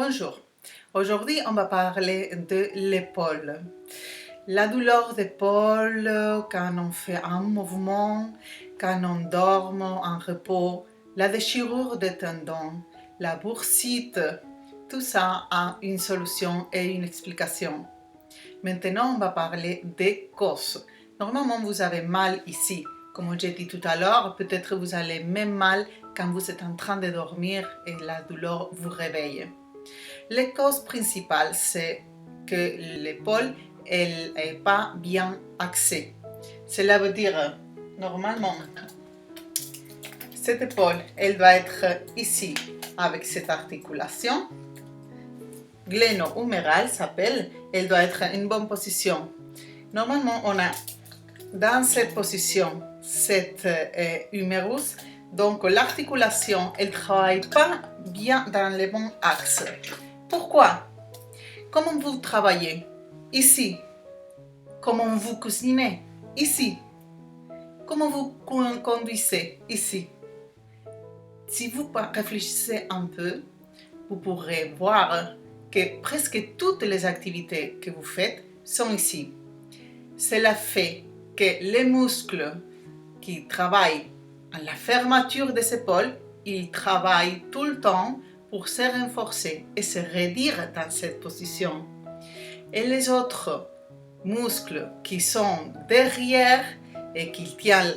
Bonjour, aujourd'hui on va parler de l'épaule. La douleur d'épaule quand on fait un mouvement, quand on dort en repos, la déchirure des tendons, la boursite, tout ça a une solution et une explication. Maintenant on va parler des causes. Normalement vous avez mal ici. Comme j'ai dit tout à l'heure, peut-être vous avez même mal quand vous êtes en train de dormir et la douleur vous réveille. Les causes principales, c'est que l'épaule n'est pas bien axée. Cela veut dire, normalement, cette épaule, elle va être ici avec cette articulation. Gléno-humérale s'appelle, elle doit être en bonne position. Normalement, on a dans cette position cet humérus, donc l'articulation, elle ne travaille pas bien dans le bon axe. Pourquoi? Comment vous travaillez? Ici. Comment vous cuisinez? Ici. Comment vous conduisez? Ici. Si vous réfléchissez un peu, vous pourrez voir que presque toutes les activités que vous faites sont ici. Cela fait que les muscles qui travaillent à la fermeture des épaules, ils travaillent tout le temps pour se renforcer et se réduire dans cette position. Et les autres muscles qui sont derrière et qui tiennent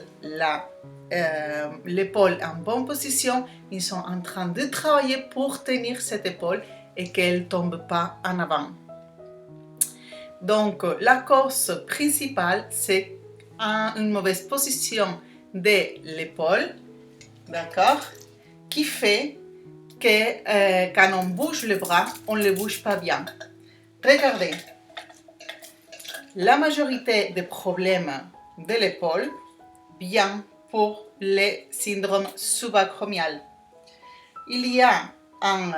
l'épaule en bonne position, ils sont en train de travailler pour tenir cette épaule et qu'elle ne tombe pas en avant. Donc, la cause principale, c'est une mauvaise position de l'épaule, d'accord, qui fait que quand on bouge le bras, on ne le bouge pas bien. Regardez, la majorité des problèmes de l'épaule viennent pour les syndromes subacromial. Il y a un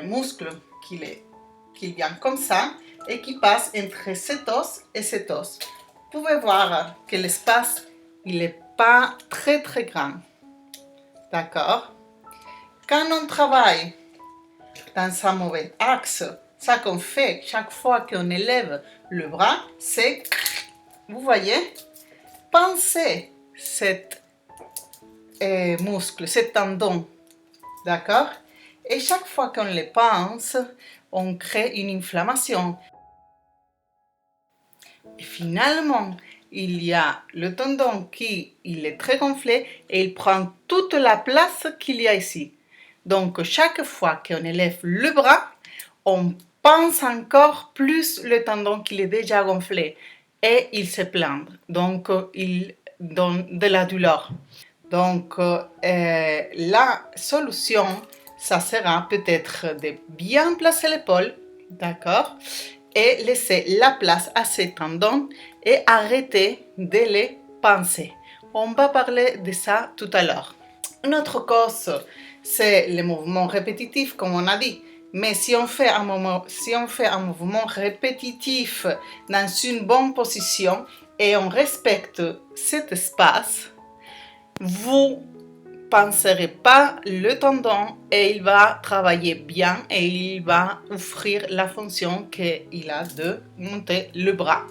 muscle qui vient comme ça et qui passe entre cet os et cet os. Vous pouvez voir que l'espace il n'est pas très grand. D'accord? Quand on travaille dans un mauvais axe, ça qu'on fait chaque fois qu'on élève le bras, c'est, vous voyez, pincer cet muscle, cet tendon. D'accord? Et chaque fois qu'on le pince, on crée une inflammation. Et finalement, il y a le tendon il est très gonflé et il prend toute la place qu'il y a ici. Donc, chaque fois qu'on élève le bras, on pince encore plus le tendon qui est déjà gonflé et il se plaint. Donc, il donne de la douleur. Donc, la solution, ça sera peut-être de bien placer l'épaule, d'accord, et laisser la place à ces tendons et arrêter de les pincer. On va parler de ça tout à l'heure. Une autre cause, c'est les mouvements répétitifs, comme on a dit. Mais si on fait un mouvement répétitif dans une bonne position et on respecte cet espace, vous ne penserez pas le tendon et il va travailler bien et il va offrir la fonction qu'il a de monter le bras.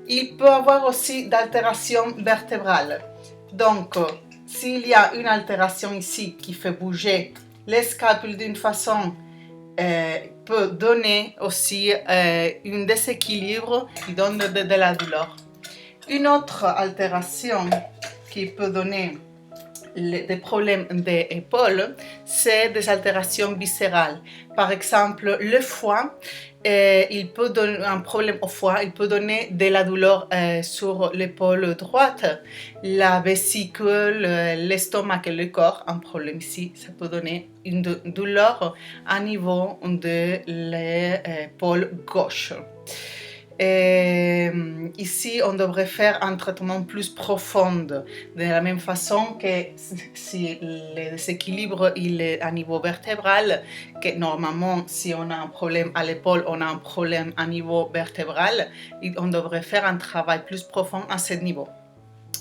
Il peut avoir aussi d'altération vertébrale. Donc, s'il y a une altération ici qui fait bouger les scapules d'une façon, peut donner aussi un déséquilibre qui donne de la douleur. Une autre altération qui peut donner des problèmes d'épaule, c'est des altérations viscérales. Par exemple, le foie, il peut donner un problème au foie, il peut donner de la douleur sur l'épaule droite, la vésicule, l'estomac et le corps, un problème ici, ça peut donner une douleur à niveau de l'épaule gauche. Et ici, on devrait faire un traitement plus profond, de la même façon que si le déséquilibre il est à niveau vertébral, que normalement, si on a un problème à l'épaule, on a un problème à niveau vertébral, on devrait faire un travail plus profond à ce niveau.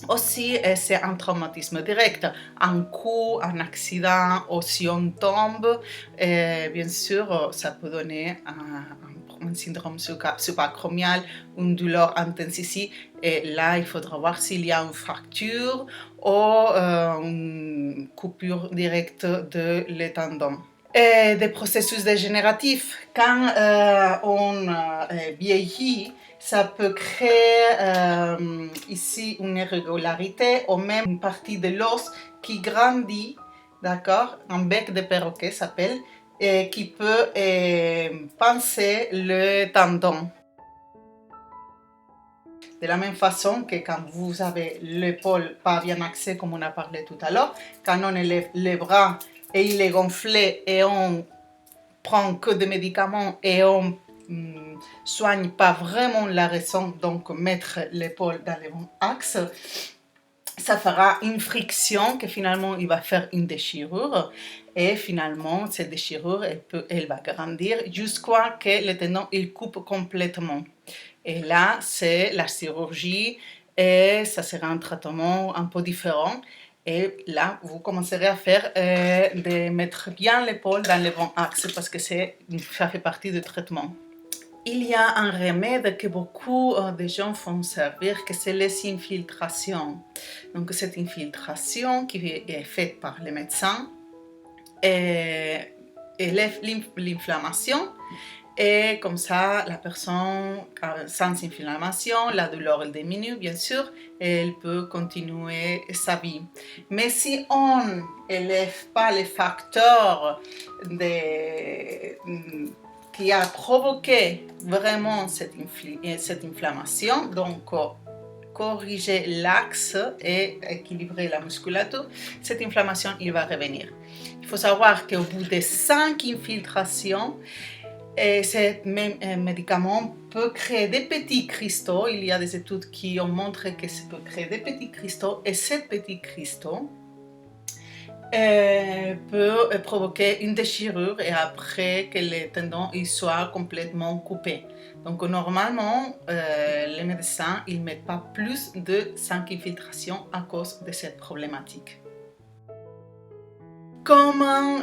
Aussi, c'est un traumatisme direct, un coup, un accident, ou si on tombe, bien sûr, ça peut donner un syndrome subacromial, une douleur intense ici, et là, il faudra voir s'il y a une fracture ou une coupure directe de les tendons. Et des processus dégénératifs. Quand on vieillit, ça peut créer ici une irrégularité ou même une partie de l'os qui grandit, d'accord? Un bec de perroquet s'appelle, et qui peut pincer le tendon. De la même façon que quand vous avez l'épaule pas bien axée, comme on a parlé tout à l'heure, quand on élève les bras et il est gonflé et on prend que des médicaments et on soigne pas vraiment la raison, donc mettre l'épaule dans le bon axe, ça fera une friction que finalement il va faire une déchirure et finalement cette déchirure elle va grandir jusqu'à ce que le tendon il coupe complètement. Et là c'est la chirurgie et ça sera un traitement un peu différent. Et là, vous commencerez à faire de mettre bien l'épaule dans le bon axe parce que ça fait partie du traitement. Il y a un remède que beaucoup de gens font servir, que c'est les infiltrations. Donc cette infiltration qui est faite par les médecins élève l'inflammation et comme ça la personne sans inflammation, la douleur elle diminue bien sûr et elle peut continuer sa vie. Mais si on n'élève pas les facteurs qui a provoqué vraiment cette inflammation, donc corriger l'axe et équilibrer la musculature, cette inflammation il va revenir. Il faut savoir qu'au bout de 5 infiltrations, ce médicament peut créer des petits cristaux. Il y a des études qui ont montré que ça peut créer des petits cristaux et ces petits cristaux peut provoquer une déchirure et après que les tendons soient complètement coupés. Donc normalement, les médecins ne mettent pas plus de 5 infiltrations à cause de cette problématique. Comment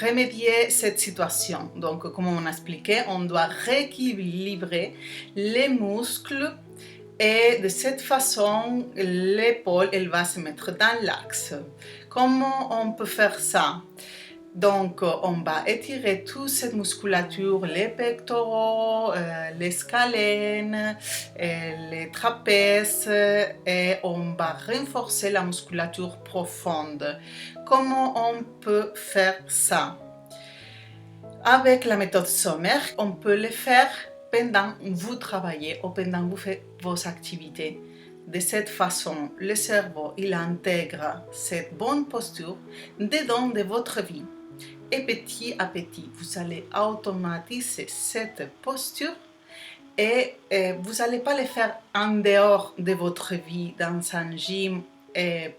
remédier cette situation? Donc, comme on a expliqué, on doit rééquilibrer les muscles et de cette façon, l'épaule elle va se mettre dans l'axe. Comment on peut faire ça? Donc, on va étirer toute cette musculature, les pectoraux, les scalènes, les trapèzes, et on va renforcer la musculature profonde. Comment on peut faire ça? Avec la méthode Sommer, on peut le faire pendant que vous travaillez ou pendant que vous faites vos activités. De cette façon, le cerveau il intègre cette bonne posture dedans de votre vie. Et petit à petit, vous allez automatiser cette posture et vous n'allez pas le faire en dehors de votre vie, dans un gym,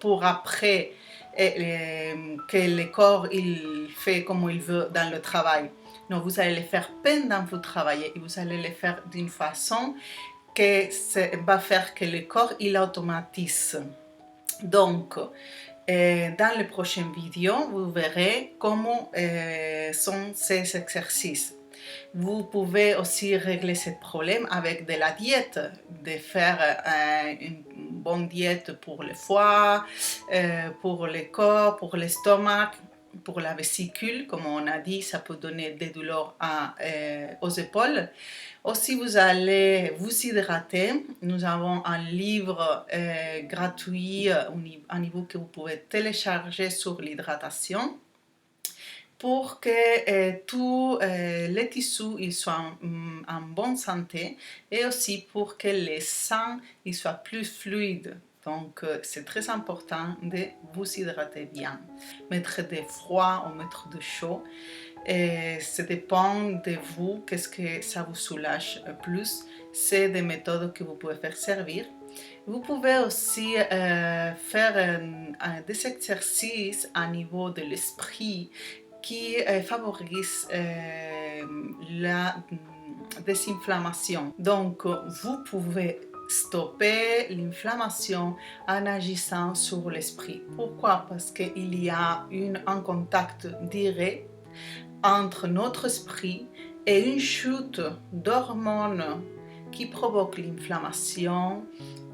pour après que le corps il fait comme il veut dans le travail. Non, vous allez le faire pendant que vous travaillez et vous allez le faire d'une façon que ça va faire que le corps il automatise. Donc, dans les prochaines vidéos, vous verrez comment sont ces exercices. Vous pouvez aussi régler ce problème avec de la diète, de faire une bonne diète pour le foie, pour le corps, pour l'estomac, pour la vésicule. Comme on a dit, ça peut donner des douleurs aux épaules. Aussi, vous allez vous hydrater. Nous avons un livre gratuit, un niveau que vous pouvez télécharger sur l'hydratation pour que tous les tissus ils soient en bonne santé et aussi pour que les sang ils soient plus fluides. Donc, c'est très important de vous hydrater bien. Mettre de froid ou mettre de chaud, ça dépend de vous, qu'est-ce que ça vous soulage plus. C'est des méthodes que vous pouvez faire servir. Vous pouvez aussi faire des exercices à niveau de l'esprit qui favorisent la désinflammation. Donc, vous pouvez stopper l'inflammation en agissant sur l'esprit. Pourquoi? Parce qu'il y a un contact direct entre notre esprit et une chute d'hormones qui provoque l'inflammation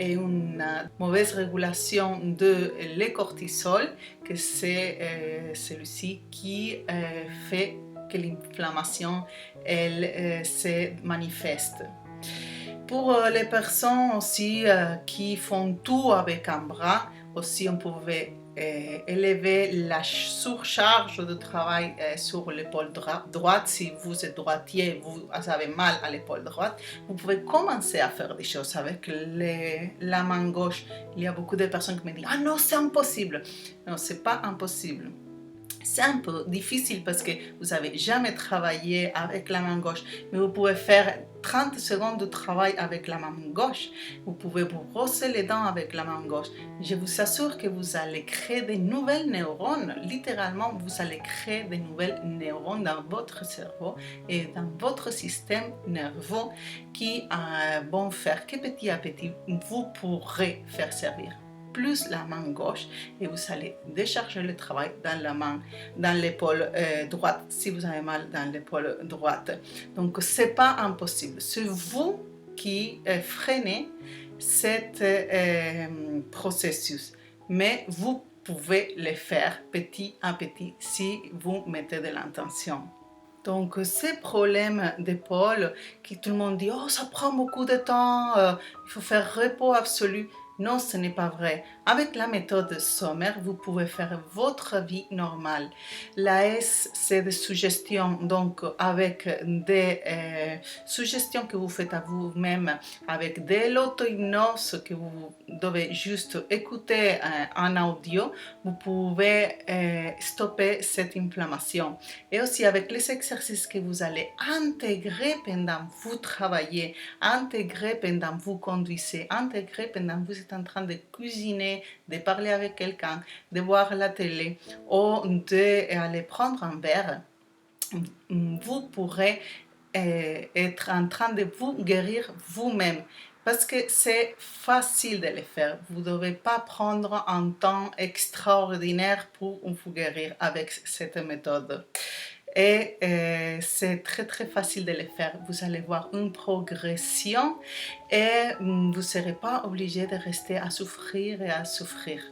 et une mauvaise régulation de le cortisol, que c'est celui-ci qui fait que l'inflammation se manifeste. Pour les personnes aussi qui font tout avec un bras, aussi on pouvait élever la surcharge de travail sur l'épaule droite. Si vous êtes droitier, vous avez mal à l'épaule droite, vous pouvez commencer à faire des choses avec la main gauche. Il y a beaucoup de personnes qui me disent « Ah non, c'est impossible !» Non, c'est pas impossible. C'est un peu difficile parce que vous n'avez jamais travaillé avec la main gauche, mais vous pouvez faire 30 secondes de travail avec la main gauche. Vous pouvez vous brosser les dents avec la main gauche. Je vous assure que vous allez créer de nouvelles neurones. Littéralement, vous allez créer de nouvelles neurones dans votre cerveau et dans votre système nerveux qui vont faire que petit à petit, vous pourrez faire servir plus la main gauche et vous allez décharger le travail dans l'épaule droite si vous avez mal dans l'épaule droite. Donc c'est pas impossible, c'est vous qui freinez cet processus, mais vous pouvez le faire petit à petit si vous mettez de l'intention. Donc, ces problèmes d'épaule, qui tout le monde dit « Oh, ça prend beaucoup de temps, il faut faire repos absolu ». Non, ce n'est pas vrai. Avec la méthode Sommer, vous pouvez faire votre vie normale. L'AS, c'est des suggestions, donc avec des suggestions que vous faites à vous-même, avec de l'auto-hypnose que vous devez juste écouter en audio, vous pouvez stopper cette inflammation. Et aussi avec les exercices que vous allez intégrer pendant que vous travaillez, intégrer pendant que vous conduisez, intégrer pendant que vous êtes en train de cuisiner, de parler avec quelqu'un, de voir la télé ou d'aller prendre un verre, vous pourrez être en train de vous guérir vous-même. Parce que c'est facile de le faire. Vous ne devez pas prendre un temps extraordinaire pour vous guérir avec cette méthode. Et c'est très très facile de le faire. Vous allez voir une progression et vous ne serez pas obligé de rester à souffrir et à souffrir.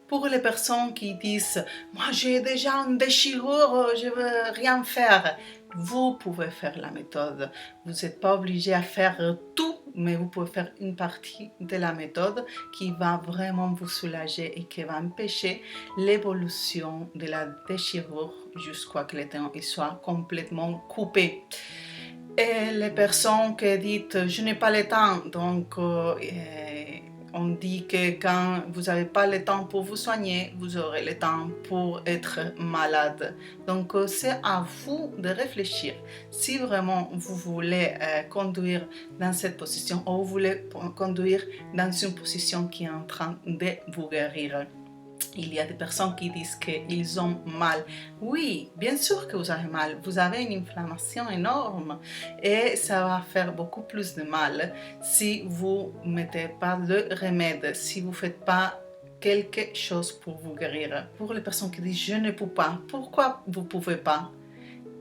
Pour les personnes qui disent « Moi j'ai déjà une déchirure, je ne veux rien faire », vous pouvez faire la méthode. Vous n'êtes pas obligé à faire tout, mais vous pouvez faire une partie de la méthode qui va vraiment vous soulager et qui va empêcher l'évolution de la déchirure jusqu'à ce que le tendon soit complètement coupé. Et les personnes qui disent « Je n'ai pas le temps », donc on dit que quand vous n'avez pas le temps pour vous soigner, vous aurez le temps pour être malade. Donc c'est à vous de réfléchir. Si vraiment vous voulez conduire dans cette position ou vous voulez conduire dans une position qui est en train de vous guérir. Il y a des personnes qui disent qu'ils ont mal. Oui, bien sûr que vous avez mal. Vous avez une inflammation énorme et ça va faire beaucoup plus de mal si vous ne mettez pas de remède, si vous ne faites pas quelque chose pour vous guérir. Pour les personnes qui disent « je ne peux pas », pourquoi vous ne pouvez pas?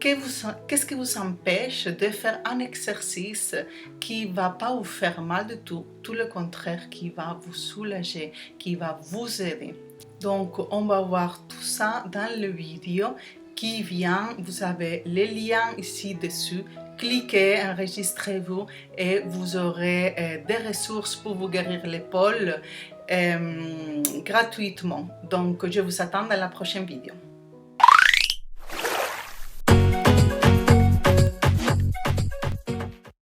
Qu'est-ce qui vous empêche de faire un exercice qui ne va pas vous faire mal du tout, tout le contraire, qui va vous soulager, qui va vous aider? Donc, on va voir tout ça dans la vidéo qui vient. Vous avez les liens ici dessus. Cliquez, enregistrez-vous et vous aurez des ressources pour vous guérir l'épaule gratuitement. Donc, je vous attends dans la prochaine vidéo.